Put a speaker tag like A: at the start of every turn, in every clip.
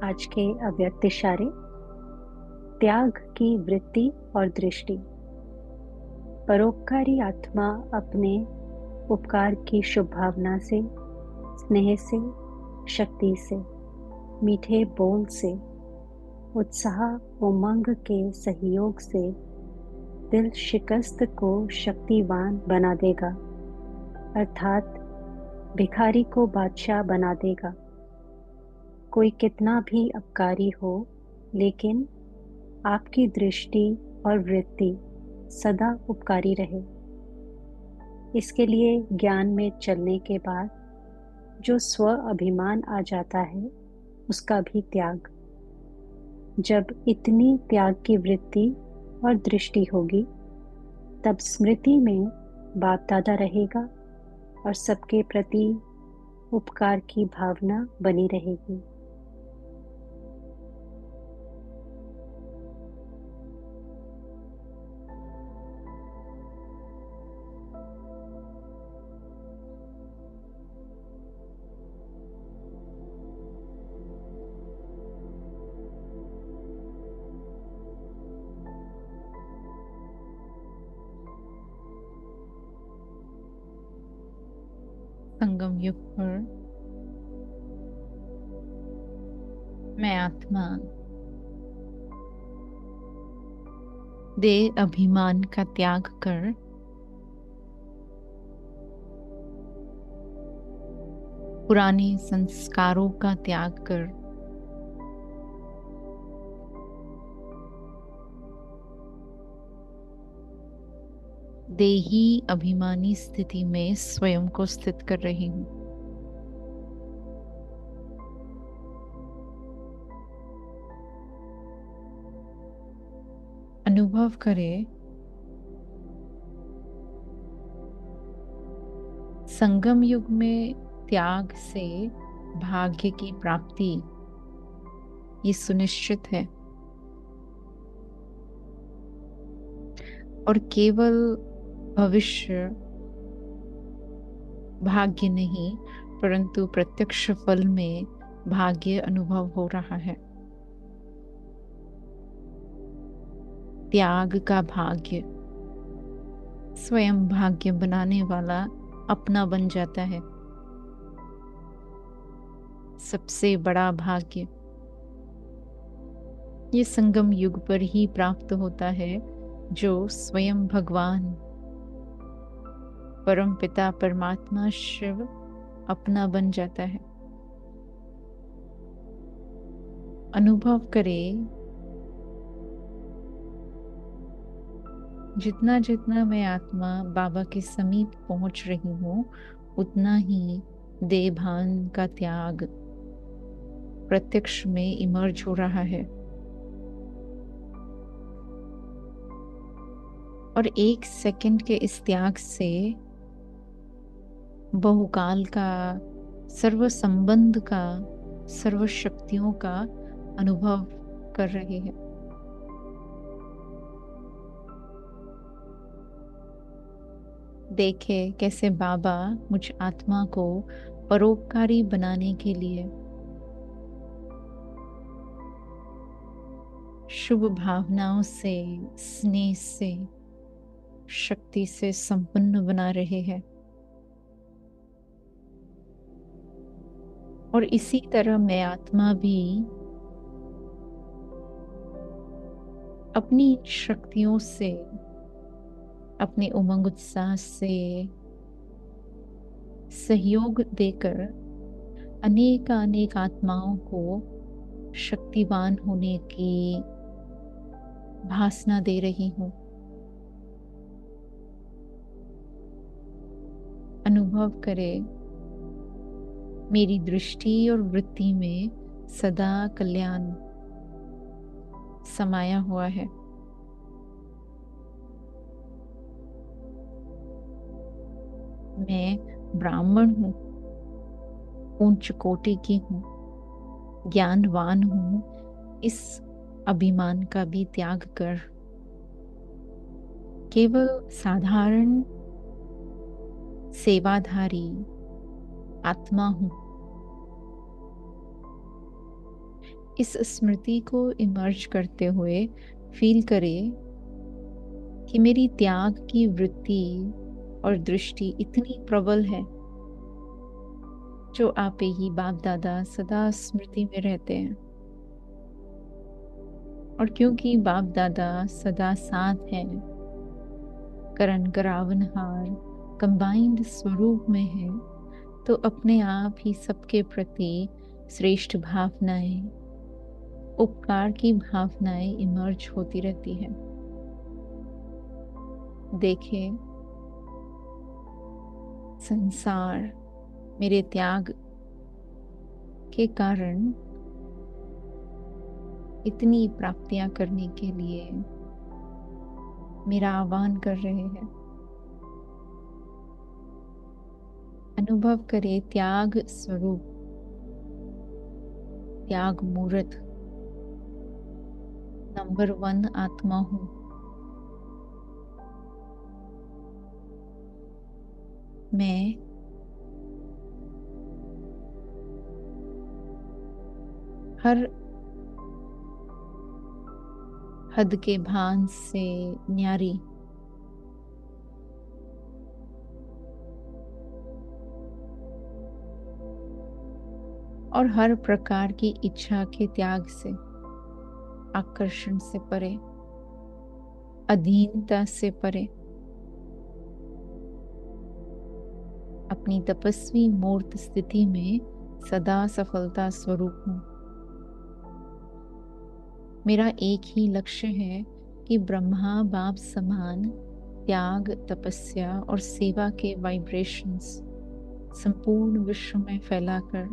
A: आज के अव्यक्त इशारे, त्याग की वृत्ति और दृष्टि। परोपकारी आत्मा अपने उपकार की शुभ भावना से, स्नेह से, शक्ति से, मीठे बोल से, उत्साह उमंग के सहयोग से दिल शिकस्त को शक्तिवान बना देगा, अर्थात भिखारी को बादशाह बना देगा। कोई कितना भी अपकारी हो, लेकिन आपकी दृष्टि और वृत्ति सदा उपकारी रहे। इसके लिए ज्ञान में चलने के बाद जो स्व अभिमान आ जाता है, उसका भी त्याग। जब इतनी त्याग की वृत्ति और दृष्टि होगी, तब स्मृति में बाप दादा रहेगा और सबके प्रति उपकार की भावना बनी रहेगी।
B: संगम युग पर मैं आत्मा देह अभिमान का त्याग कर पुराने संस्कारों का त्याग कर देही अभिमानी स्थिति में स्वयं को स्थित कर रही हूँ। अनुभव करें, संगम युग में त्याग से भाग्य की प्राप्ति ये सुनिश्चित है और केवल भविष्य भाग्य नहीं, परंतु प्रत्यक्ष फल में भाग्य अनुभव हो रहा है। त्याग का भाग्य स्वयं भाग्य बनाने वाला अपना बन जाता है। सबसे बड़ा भाग्य ये संगम युग पर ही प्राप्त होता है, जो स्वयं भगवान परम पिता परमात्मा शिव अपना बन जाता है। अनुभव करें, जितना जितना मैं आत्मा बाबा के समीप पहुंच रही हूँ, उतना ही देहभान का त्याग प्रत्यक्ष में इमर्ज हो रहा है। और एक सेकंड के इस त्याग से बहुकाल का, सर्व संबंध का, सर्व शक्तियों का अनुभव कर रहे हैं। देखे कैसे बाबा मुझ आत्मा को परोपकारी बनाने के लिए शुभ भावनाओं से, स्नेह से, शक्ति से संपन्न बना रहे हैं। और इसी तरह मैं आत्मा भी अपनी शक्तियों से, अपने उमंग उत्साह से सहयोग देकर अनेक अनेक आत्माओं को शक्तिवान होने की भासना दे रही हूँ। अनुभव करें, मेरी दृष्टि और वृत्ति में सदा कल्याण समाया हुआ है। मैं ब्राह्मण हूँ, उच्च कोटि की हूँ, ज्ञानवान हूँ। इस अभिमान का भी त्याग कर केवल साधारण सेवाधारी आत्मा हूँ। इस स्मृति को इमर्ज करते हुए फील करें कि मेरी त्याग की वृत्ति और दृष्टि इतनी प्रबल है, जो आपे ही बाप दादा सदा स्मृति में रहते हैं। और क्योंकि बाप दादा सदा साथ हैं, करण करावनहार कंबाइंड स्वरूप में है, तो अपने आप ही सबके प्रति श्रेष्ठ भावनाएं, उपकार की भावनाएं इमर्ज होती रहती है। देखें, संसार मेरे त्याग के कारण इतनी प्राप्तियां करने के लिए मेरा आह्वान कर रहे हैं। अनुभव करें त्याग स्वरूप, त्याग मूर्त नंबर 1 आत्मा हूं। मैं हर हद के भान से न्यारी, और हर प्रकार की इच्छा के त्याग से, आकर्षण से परे, अधीनता से परे, अपनी तपस्वी मूर्त स्थिति में सदा सफलता स्वरूप हूं। मेरा एक ही लक्ष्य है कि ब्रह्मा बाप समान त्याग, तपस्या और सेवा के वाइब्रेशंस संपूर्ण विश्व में फैलाकर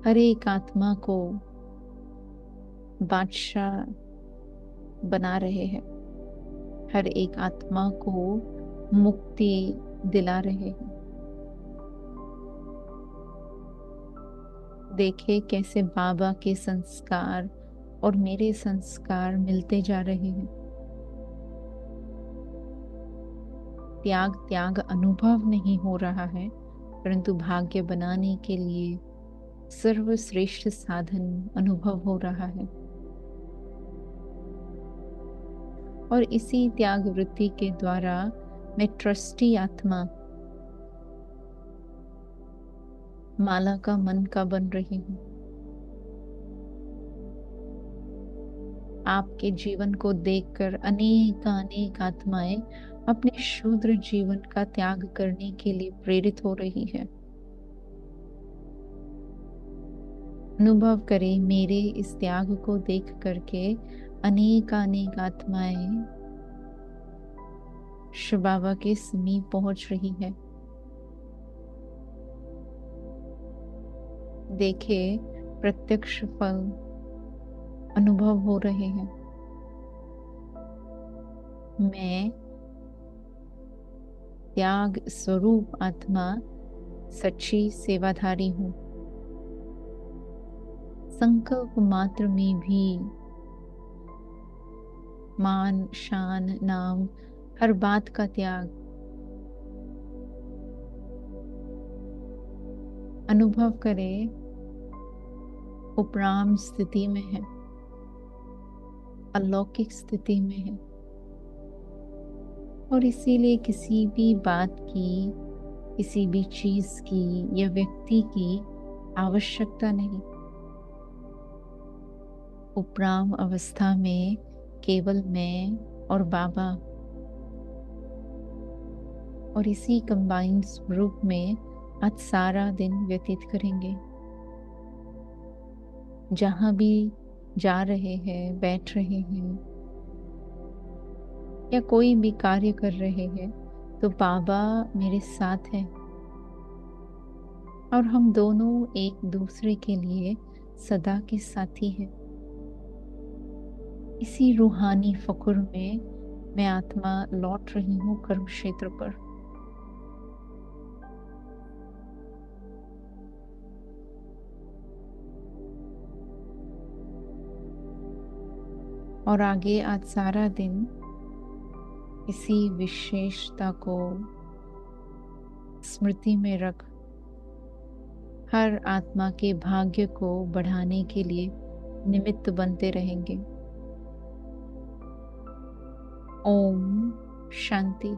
B: हर एक आत्मा को बादशाह बना रहे हैं, हर एक आत्मा को मुक्ति दिला रहे हैं। देखे कैसे बाबा के संस्कार और मेरे संस्कार मिलते जा रहे हैं। त्याग अनुभव नहीं हो रहा है, परंतु भाग्य बनाने के लिए सर्वश्रेष्ठ साधन अनुभव हो रहा है। और इसी त्याग वृत्ति के द्वारा मैं ट्रस्टी आत्मा, माला का मन का बन रही हूं। आपके जीवन को देखकर अनेक आत्माएं अपने शूद्र जीवन का त्याग करने के लिए प्रेरित हो रही है। अनुभव करें मेरे इस त्याग को देख करके अनेक आत्माएं शिव बाबा के समीप पहुंच रही है। देखे प्रत्यक्ष फल अनुभव हो रहे हैं। मैं त्याग स्वरूप आत्मा सच्ची सेवाधारी हूं। संकल्प मात्र में भी मान, शान, नाम, हर बात का त्याग। अनुभव करें उपराम स्थिति में है, अलौकिक स्थिति में है, और इसीलिए किसी भी बात की, किसी भी चीज की या व्यक्ति की आवश्यकता नहीं। उपराम अवस्था में केवल मैं और बाबा, और इसी कंबाइंड स्वरूप में आज सारा दिन व्यतीत करेंगे। जहां भी जा रहे हैं, बैठ रहे हैं या कोई भी कार्य कर रहे हैं, तो बाबा मेरे साथ हैं और हम दोनों एक दूसरे के लिए सदा के साथी हैं। इसी रूहानी फकुर में मैं आत्मा लौट रही हूँ कर्म क्षेत्र पर। और आगे आज सारा दिन इसी विशेषता को स्मृति में रख हर आत्मा के भाग्य को बढ़ाने के लिए निमित्त बनते रहेंगे। ओम शांति।